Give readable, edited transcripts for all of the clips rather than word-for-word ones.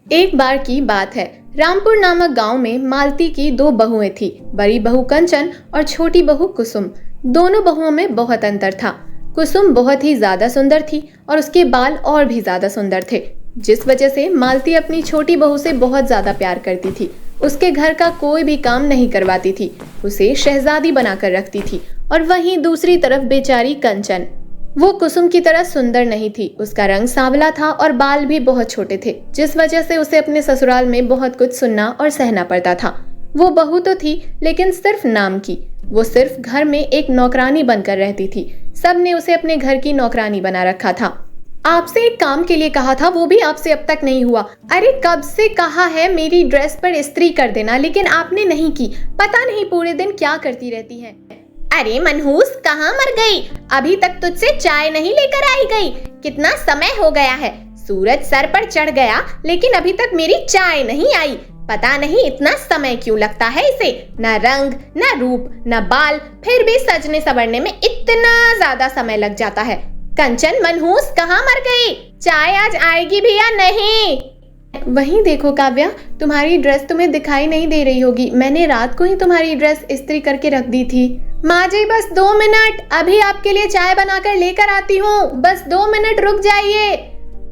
एक बार की बात है। रामपुर नामक गांव में मालती की दो बहुएं थी। बड़ी बहू कंचन और छोटी बहू कुसुम। दोनों बहुओं में बहुत अंतर था। कुसुम बहुत ही ज्यादा सुंदर थी और उसके बाल और भी ज्यादा सुंदर थे, जिस वजह से मालती अपनी छोटी बहू से बहुत ज्यादा प्यार करती थी। उसके घर का कोई भी काम नहीं करवाती थी, उसे शहजादी बनाकर रखती थी। और वहीं दूसरी तरफ बेचारी कंचन, वो कुसुम की तरह सुंदर नहीं थी। उसका रंग सांवला था और बाल भी बहुत छोटे थे, जिस वजह से उसे अपने ससुराल में बहुत कुछ सुनना और सहना पड़ता था। वो बहू तो थी, लेकिन सिर्फ नाम की। वो सिर्फ घर में एक नौकरानी बनकर रहती थी। सबने उसे अपने घर की नौकरानी बना रखा था। आपसे एक काम के लिए कहा था, वो भी आपसे अब तक नहीं हुआ। अरे कब से कहा है मेरी ड्रेस पर इस्त्री कर देना, लेकिन आपने नहीं की। पता नहीं पूरे दिन क्या करती रहती है। अरे मनहूस, कहाँ मर गई? अभी तक तुझसे चाय नहीं लेकर आई गई। कितना समय हो गया है। सूरज सर पर चढ़ गया, लेकिन अभी तक मेरी चाय नहीं आई। पता नहीं इतना समय क्यों लगता है इसे। न रंग, न रूप, न बाल, फिर भी सजने संवरने में इतना ज्यादा समय लग जाता है। कंचन, मनहूस, कहाँ मर गई? चाय आज आएगी भी या नहीं? वहीं देखो काव्या, तुम्हारी ड्रेस तुम्हें दिखाई नहीं दे रही होगी। मैंने रात को ही तुम्हारी ड्रेस इस्त्री करके रख दी थी। माँ जी, बस 2 मिनट, अभी आपके लिए चाय बनाकर लेकर आती हूँ। बस 2 मिनट रुक जाइए।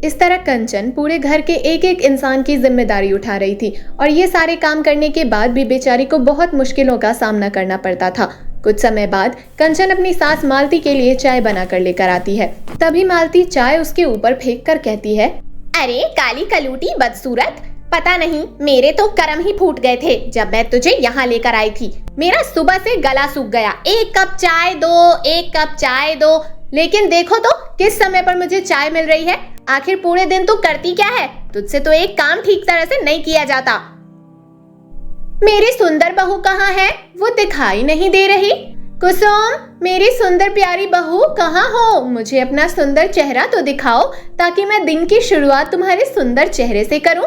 इस तरह कंचन पूरे घर के एक एक इंसान की जिम्मेदारी उठा रही थी और ये सारे काम करने के बाद भी बेचारी को बहुत मुश्किलों का सामना करना पड़ता था। कुछ समय बाद कंचन अपनी सास मालती के लिए चाय बनाकर लेकर आती है। तभी मालती चाय उसके ऊपर फेंक कर कहती है, अरे काली कलूटी बदसूरत, पता नहीं मेरे तो कर्म ही फूट गए थे जब मैं तुझे यहाँ लेकर आई थी। मेरा सुबह से गला सूख गया। 1 कप चाय दो, 1 कप चाय दो। लेकिन देखो तो किस समय पर मुझे चाय मिल रही है। आखिर पूरे दिन तू करती क्या है? तुझसे तो एक काम ठीक तरह से नहीं किया जाता। मेरी सुंदर बहू कहाँ है? वो दिखाई नहीं दे रही। कुसुम, मेरी सुंदर प्यारी बहू कहाँ हो? मुझे अपना सुंदर चेहरा तो दिखाओ, ताकि मैं दिन की शुरुआत तुम्हारे सुंदर चेहरे से करूं।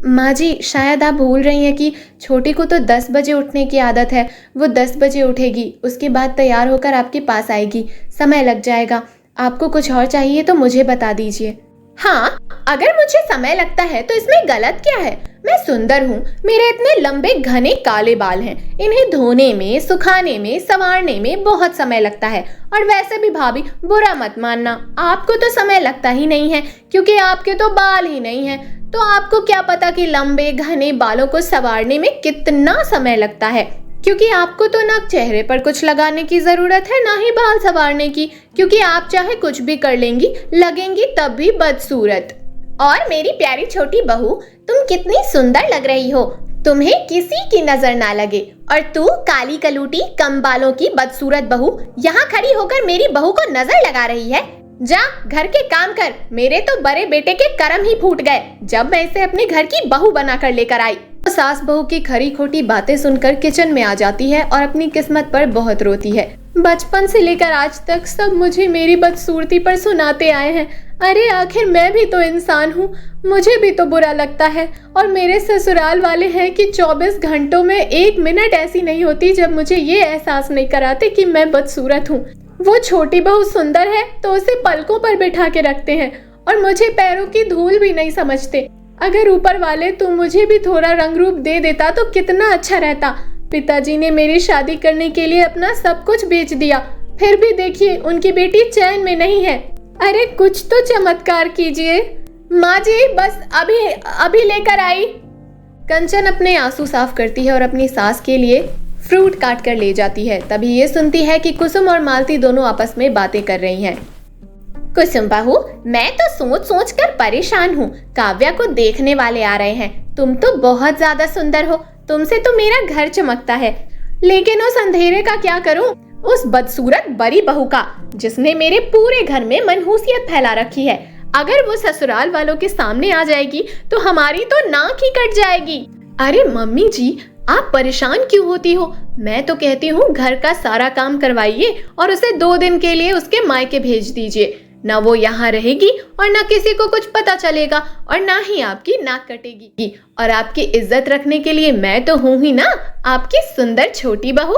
माँ जी, शायद आप भूल रही हैं कि छोटी को तो 10 बजे उठने की आदत है। वो 10 बजे उठेगी, उसके बाद तैयार होकर आपके पास आएगी। समय लग जाएगा। आपको कुछ और चाहिए तो मुझे बता दीजिए। हाँ, अगर मुझे समय लगता है तो इसमें गलत क्या है? मैं सुंदर हूँ। मेरे इतने लंबे घने काले बाल हैं। इन्हें धोने में, सुखाने में, संवारने में बहुत समय लगता है। और वैसे भी भाभी, बुरा मत मानना, आपको तो समय लगता ही नहीं है, क्योंकि आपके तो बाल ही नहीं है। तो आपको क्या पता कि लंबे घने बालों को संवारने में कितना समय लगता है। क्योंकि आपको तो ना चेहरे पर कुछ लगाने की जरूरत है, ना ही बाल संवारने की, क्योंकि आप चाहे कुछ भी कर लेंगी, लगेंगी तब भी बदसूरत। और मेरी प्यारी छोटी बहू, तुम कितनी सुंदर लग रही हो। तुम्हें किसी की नजर ना लगे। और तू काली कलूटी कम बालों की बदसूरत बहू, यहाँ खड़ी होकर मेरी बहू को नजर लगा रही है। जा घर के काम कर। मेरे तो बड़े बेटे के कर्म ही फूट गए जब मैं इसे अपने घर की बहू बनाकर लेकर आई। सास बहू की खरी खोटी बातें सुनकर किचन में आ जाती है और अपनी किस्मत पर बहुत रोती है। बचपन से लेकर आज तक सब मुझे मेरी बदसूरती पर सुनाते आए हैं। अरे आखिर मैं भी तो इंसान हूँ, मुझे भी तो बुरा लगता है। और मेरे ससुराल वाले हैं कि 24 घंटों में 1 मिनट ऐसी नहीं होती जब मुझे ये एहसास नहीं कराते कि मैं बदसूरत हूँ। वो छोटी बहू सुंदर है तो उसे पलकों पर बिठा के रखते हैं और मुझे पैरों की धूल भी नहीं समझते। अगर ऊपर वाले तू मुझे भी थोड़ा रंग रूप दे देता तो कितना अच्छा रहता। पिताजी ने मेरी शादी करने के लिए अपना सब कुछ बेच दिया, फिर भी देखिए उनकी बेटी चैन में नहीं है। अरे कुछ तो चमत्कार कीजिए। माँ जी, बस अभी लेकर आई। कंचन अपने आंसू साफ करती है और अपनी सास के लिए फ्रूट काट कर ले जाती है। तभी ये सुनती है कि कुसुम और मालती दोनों आपस में बातें कर रही हैं। कुसुम बहू, मैं तो सोच सोच कर परेशान हूँ। काव्या को देखने वाले आ रहे हैं। तुम तो बहुत ज्यादा सुंदर हो। तुमसे तो मेरा घर चमकता है। लेकिन उस अंधेरे का क्या करूँ? उस बदसूरत बड़ी बहू का, जिसने मेरे पूरे घर में मनहूसियत फैला रखी है। अगर वो ससुराल वालों के सामने आ जाएगी तो हमारी तो नाक ही कट जाएगी। अरे मम्मी जी, आप परेशान क्यों होती हो? मैं तो कहती हूँ घर का सारा काम करवाइए और उसे 2 दिन के लिए उसके मायके भेज दीजिए। ना वो यहाँ रहेगी और ना किसी को कुछ पता चलेगा और ना ही आपकी नाक कटेगी। और आपकी इज्जत रखने के लिए मैं तो हूँ ही ना, आपकी सुंदर छोटी बहू।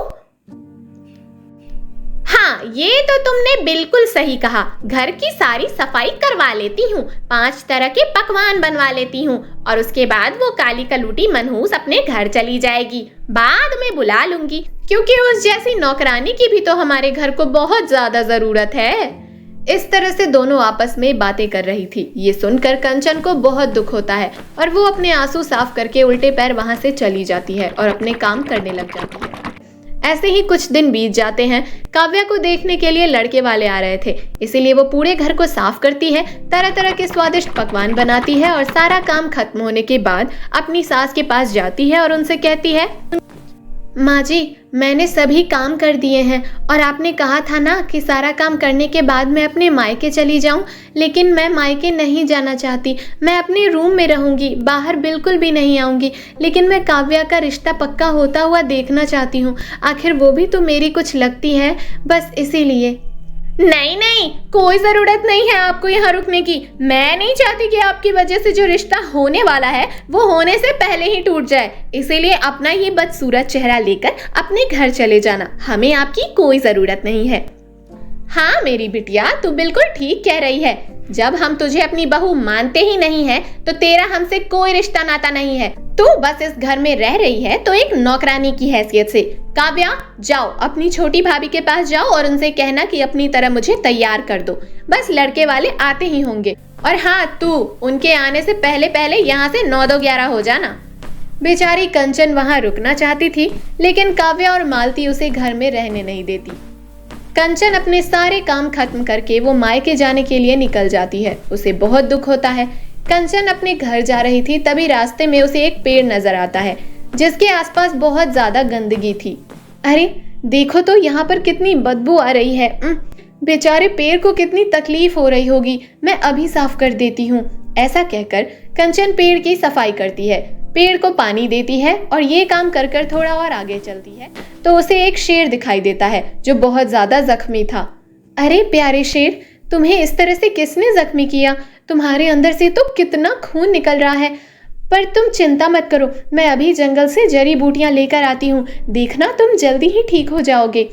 हाँ, ये तो तुमने बिल्कुल सही कहा। घर की सारी सफाई करवा लेती हूँ, 5 तरह के पकवान बनवा लेती हूँ और उसके बाद वो काली कलूटी मनहूस अपने घर चली जाएगी। बाद में बुला लूंगी, क्योंकि उस जैसी नौकरानी की भी तो हमारे घर को बहुत ज्यादा जरूरत है। इस तरह से दोनों आपस में बातें कर रही थी। ये सुनकर कंचन को बहुत दुख होता है और वो अपने आंसू साफ करके उल्टे पैर वहां से चली जाती है और अपने काम करने लग जाती है। ऐसे ही कुछ दिन बीत जाते हैं। काव्या को देखने के लिए लड़के वाले आ रहे थे, इसीलिए वो पूरे घर को साफ करती है, तरह तरह के स्वादिष्ट पकवान बनाती है और सारा काम खत्म होने के बाद अपनी सास के पास जाती है और उनसे कहती है, माँ जी, मैंने सभी काम कर दिए हैं और आपने कहा था ना कि सारा काम करने के बाद मैं अपने मायके चली जाऊं, लेकिन मैं मायके नहीं जाना चाहती। मैं अपने रूम में रहूंगी, बाहर बिल्कुल भी नहीं आऊंगी। लेकिन मैं काव्या का रिश्ता पक्का होता हुआ देखना चाहती हूँ, आखिर वो भी तो मेरी कुछ लगती है, बस इसीलिए। नहीं नहीं, कोई जरूरत नहीं है आपको यहाँ रुकने की। मैं नहीं चाहती कि आपकी वजह से जो रिश्ता होने वाला है वो होने से पहले ही टूट जाए। इसीलिए अपना ये बदसूरत चेहरा लेकर अपने घर चले जाना, हमें आपकी कोई जरूरत नहीं है। हाँ मेरी बिटिया, तू बिल्कुल ठीक कह रही है। जब हम तुझे अपनी बहू मानते ही नहीं है तो तेरा हमसे कोई रिश्ता नाता नहीं है। तू बस इस घर में रह रही है तो एक नौकरानी की हैसियत से। काव्या, जाओ अपनी छोटी भाभी के पास जाओ और उनसे कहना कि अपनी तरह मुझे तैयार कर दो। बस लड़के वाले आते ही होंगे। और हाँ, तू उनके आने से पहले पहले यहाँ से 9-2-11 हो जाना। बेचारी कंचन वहाँ रुकना चाहती थी, लेकिन काव्या और मालती उसे घर में रहने नहीं देती। कंचन अपने सारे काम खत्म करके वो मायके जाने के लिए निकल जाती है। उसे बहुत दुख होता है। कंचन अपने घर जा रही थी, तभी रास्ते में उसे एक पेड़ नजर आता है जिसके आसपास बहुत ज्यादा गंदगी थी। अरे देखो तो यहाँ पर कितनी बदबू आ रही है। बेचारे पेड़ को कितनी तकलीफ हो रही होगी, मैं अभी साफ कर देती हूँ। ऐसा कहकर कंचन पेड़ की सफाई करती है, पेड़ को पानी देती है और ये काम कर कर थोड़ा और आगे चलती है तो उसे एक शेर दिखाई देता है जो बहुत ज्यादा जख्मी था। अरे प्यारे शेर, तुम्हें इस तरह से किसने जख्मी किया? तुम्हारे अंदर से तो कितना खून निकल रहा है। पर तुम चिंता मत करो, मैं अभी जंगल से जड़ी बूटियां लेकर आती हूँ, देखना तुम जल्दी ही ठीक हो जाओगे।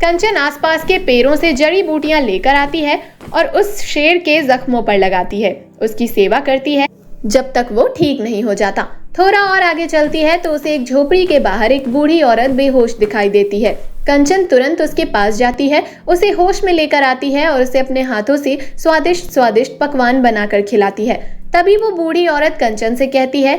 कंचन आसपास के पेड़ों से जड़ी बूटियां लेकर आती है और उस शेर के जख्मों पर लगाती है, उसकी सेवा करती है जब तक वो ठीक नहीं हो जाता। थोड़ा और आगे चलती है तो उसे एक झोपड़ी के बाहर एक बूढ़ी औरत बेहोश दिखाई देती है। कंचन तुरंत उसके पास जाती है, उसे होश में लेकर आती है और उसे अपने हाथों से स्वादिष्ट स्वादिष्ट पकवान बनाकर खिलाती है। तभी वो बूढ़ी औरत कंचन से कहती है,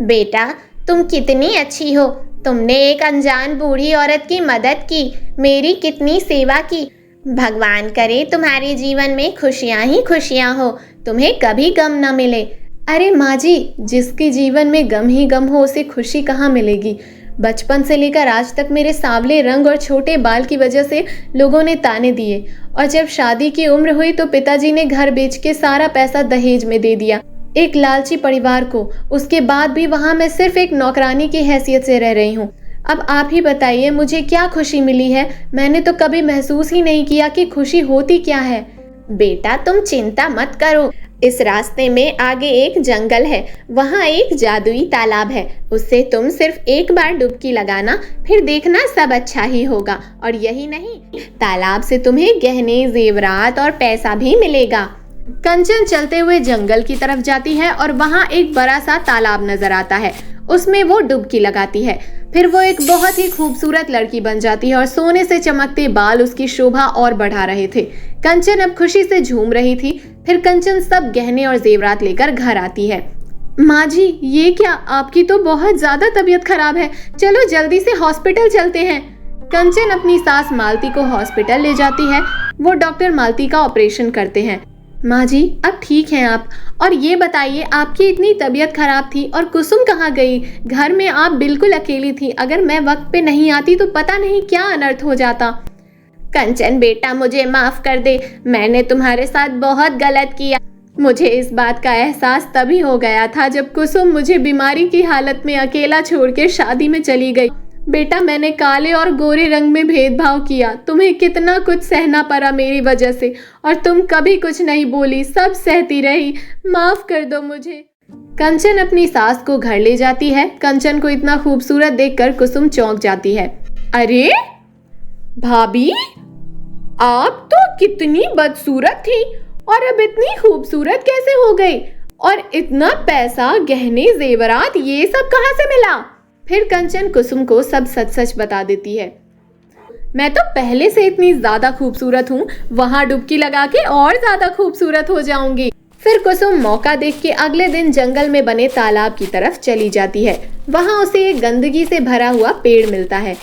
बेटा तुम कितनी अच्छी हो, तुमने एक अनजान बूढ़ी औरत की मदद की, मेरी कितनी सेवा की। भगवान करे तुम्हारे जीवन में खुशियां ही खुशियां हो, तुम्हें कभी गम न मिले। अरे माँ जी, जिसके जीवन में गम ही गम हो उसे खुशी कहाँ मिलेगी। बचपन से लेकर आज तक मेरे सांवले रंग और छोटे बाल की वजह से लोगों ने ताने दिए और जब शादी की उम्र हुई तो पिताजी ने घर बेच के सारा पैसा दहेज में दे दिया एक लालची परिवार को। उसके बाद भी वहाँ मैं सिर्फ एक नौकरानी की हैसियत से रह रही हूँ। अब आप ही बताइए मुझे क्या खुशी मिली है? मैंने तो कभी महसूस ही नहीं किया कि खुशी होती क्या है। बेटा तुम चिंता मत करो, इस रास्ते में आगे एक जंगल है, वहाँ एक जादुई तालाब है, उससे तुम सिर्फ एक बार डुबकी लगाना, फिर देखना सब अच्छा ही होगा। और यही नहीं, तालाब से तुम्हें गहने, जेवरात और पैसा भी मिलेगा। कंचन चलते हुए जंगल की तरफ जाती है और वहाँ एक बड़ा सा तालाब नजर आता है, उसमें वो डुबकी लगाती है। फिर वो एक बहुत ही खूबसूरत लड़की बन जाती है और सोने से चमकते बाल उसकी शोभा और बढ़ा रहे थे। कंचन अब खुशी से झूम रही थी। फिर कंचन सब गहने और जेवरात लेकर घर आती है। माँ जी, ये क्या, आपकी तो बहुत ज्यादा तबीयत खराब है, चलो जल्दी से हॉस्पिटल चलते हैं। कंचन अपनी सास मालती को हॉस्पिटल ले जाती है। वो डॉक्टर मालती का ऑपरेशन करते हैं। माँ जी, अब ठीक हैं आप? और ये बताइए, आपकी इतनी तबीयत खराब थी और कुसुम कहाँ गई? घर में आप बिल्कुल अकेली थी, अगर मैं वक्त पे नहीं आती तो पता नहीं क्या अनर्थ हो जाता। कंचन बेटा, मुझे माफ कर दे, मैंने तुम्हारे साथ बहुत गलत किया। मुझे इस बात का एहसास तभी हो गया था जब कुसुम मुझे बीमारी की हालत में अकेला छोड़ के शादी में चली गई। बेटा, मैंने काले और गोरे रंग में भेदभाव किया, तुम्हें कितना कुछ सहना पड़ा मेरी वजह से, और तुम कभी कुछ नहीं बोली, सब सहती रही, माफ कर दो मुझे। कंचन अपनी सास को घर ले जाती है। कंचन को इतना खूबसूरत देखकर कुसुम चौंक जाती है। अरे भाभी, आप तो कितनी बदसूरत थी और अब इतनी खूबसूरत कैसे हो गई? और इतना पैसा, गहने, जेवरात, ये सब कहाँ से मिला? फिर कंचन कुसुम को सब सच सच बता देती है। मैं तो पहले से इतनी ज्यादा खूबसूरत हूँ, वहाँ डुबकी लगा के और ज्यादा खूबसूरत हो जाऊंगी। फिर कुसुम मौका देख के अगले दिन जंगल में बने तालाब की तरफ चली जाती है। वहाँ उसे एक गंदगी से भरा हुआ पेड़ मिलता है।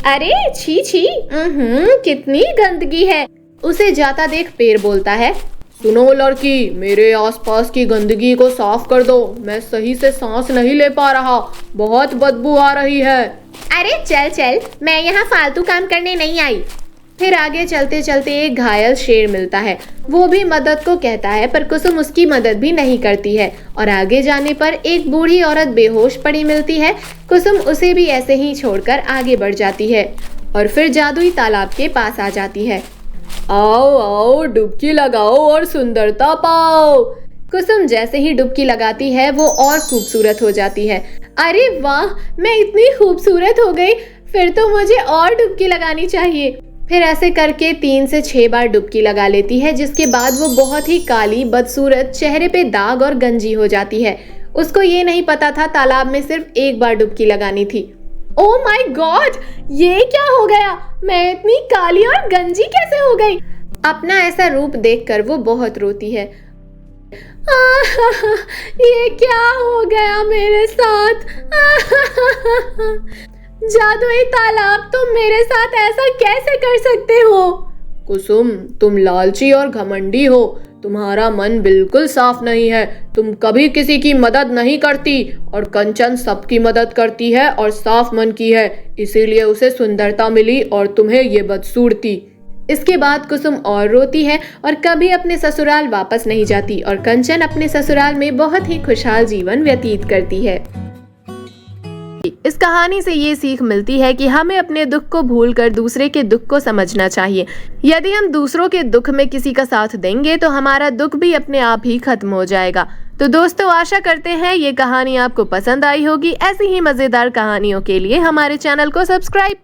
अरे छी छी, कितनी गंदगी है। उसे जाता देख पेड़ बोलता है, सुनो लड़की, मेरे आसपास की गंदगी को साफ कर दो, मैं सही से सांस नहीं ले पा रहा, बहुत बदबू आ रही है। अरे चल चल, मैं यहाँ फालतू काम करने नहीं आई। फिर आगे चलते चलते एक घायल शेर मिलता है। वो भी मदद को कहता है, पर कुसुम उसकी मदद भी नहीं करती है और आगे जाने पर एक बूढ़ी औरत बेहोश पड़ी मिलती है। कुसुम उसे भी ऐसे ही छोड़कर आगे बढ़ जाती है और फिर जादुई तालाब के पास आ जाती है। आओ आओ, डुबकी लगाओ और सुंदरता पाओ। कुसुम जैसे ही डुबकी लगाती है वो और खूबसूरत हो जाती है। अरे वाह, मैं इतनी खूबसूरत हो गई, फिर तो मुझे और डुबकी लगानी चाहिए। फिर ऐसे करके 3 से 6 बार डुबकी लगा लेती है, जिसके बाद वो बहुत ही काली, बदसूरत, चेहरे पे दाग और गंजी हो जाती है। उसको ये नहीं पता था तालाब में सिर्फ एक बार डुबकी लगानी थी। ओह माय गॉड, ये क्या हो गया? मैं इतनी काली और गंजी कैसे हो गई? अपना ऐसा रूप देखकर वो बहुत रोती है। ये क्या हो गया मेरे साथ? जादुई तालाब, तुम मेरे साथ ऐसा कैसे कर सकते हो? कुसुम, तुम लालची और घमंडी हो, तुम्हारा मन बिल्कुल साफ नहीं है, तुम कभी किसी की मदद नहीं करती और कंचन सबकी मदद करती है और साफ मन की है, इसीलिए उसे सुंदरता मिली और तुम्हें ये बदसूरती। इसके बाद कुसुम और रोती है और कभी अपने ससुराल वापस नहीं जाती और कंचन अपने ससुराल में बहुत ही खुशहाल जीवन व्यतीत करती है। इस कहानी से ये सीख मिलती है कि हमें अपने दुख को भूलकर दूसरे के दुख को समझना चाहिए। यदि हम दूसरों के दुख में किसी का साथ देंगे तो हमारा दुख भी अपने आप ही खत्म हो जाएगा। तो दोस्तों, आशा करते हैं ये कहानी आपको पसंद आई होगी। ऐसी ही मजेदार कहानियों के लिए हमारे चैनल को सब्सक्राइब करें।